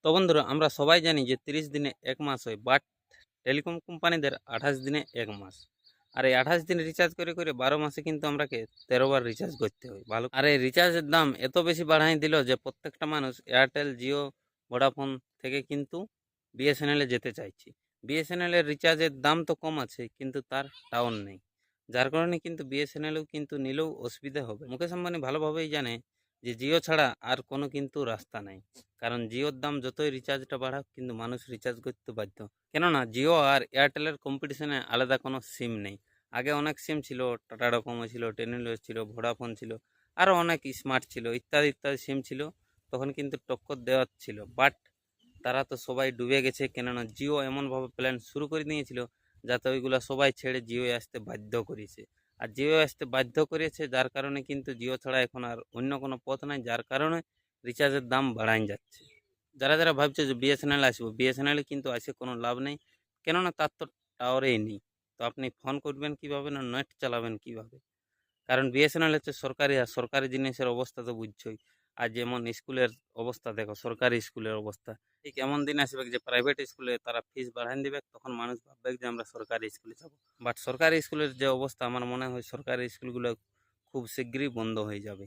তো বন্ধুরা আমরা সবাই জানি যে 30 দিনে 1 মাস হয়, বাট টেলিকম কোম্পানিদের 28 দিনে 1 মাস। আর এই 28 দিন রিচার্জ করে 12 মাসে কিন্তু আমরাকে 13 বার রিচার্জ করতে হয়। ভালো, আর এই রিচার্জের দাম এত বেশি বাড়াই দিল যে প্রত্যেকটা মানুষ এয়ারটেল, জিও, ভোডাফোন থেকে কিন্তু বিএসএনএল এ যেতে চাইছে। বিএসএনএল এর রিচার্জের দাম তো কম আছে, কিন্তু তার টাউন নেই। যার কারণে কিন্তু বিএসএনএলও কিন্তু নিলেও অসুবিধা হবে। মুকেশ আম্বানি ভালোভাবেই জানে যে জিও ছাড়া আর কোনো কিন্তু রাস্তা নাই। কারণ জিওর দাম যতই রিচার্জটা বাড়াক, কিন্তু মানুষ রিচার্জ করতে বাধ্য। কেননা জিও আর এয়ারটেলের কম্পিটিশনে আলাদা কোনো সিম নেই। আগে অনেক সিম ছিল, টাটা ডোকোমো ছিল, টেলিনর ছিল, ভোডাফোন ছিল, আরও অনেক স্মার্ট ছিল, ইত্যাদি ইত্যাদি সিম ছিল। তখন কিন্তু টক্কর দেওয়ার ছিল, বাট তারা তো সবাই ডুবে গেছে। কেননা জিও এমনভাবে প্ল্যান শুরু করে নিয়েছিল যাতে ওইগুলা সবাই ছেড়ে জিওয়ে আসতে বাধ্য করেছে। আর জিও আসতে বাধ্য করেছে, যার কারণে কিন্তু জিও ছাড়া এখন আর অন্য কোনো পথ নাই, যার কারণে রিচার্জের দাম বাড়াই যাচ্ছে। যারা যারা ভাবছে যে বিএসএনএল আসবো, বিএসএনএল কিন্তু আসে কোনো লাভ নেই। কেননা তার তো টাওয়ারেই নেই। তো আপনি ফোন করবেন কিভাবে, না নেট চালাবেন কিভাবে? কারণ বিএসএনএল হচ্ছে সরকারি, আর সরকারি জিনিসের অবস্থা তো বুঝছই। আর যেমন স্কুলের অবস্থা দেখো, সরকারি স্কুলের অবস্থা, ঠিক এমন দিন আসবে যে প্রাইভেট স্কুলে তারা ফিস বাড়াই দিবে, তখন মানুষ ভাববে যে আমরা সরকারি স্কুলে যাব। বাট সরকারি স্কুলের যে অবস্থা, আমার মনে হয় সরকারি স্কুলগুলো খুব শীঘ্রই বন্ধ হয়ে যাবে।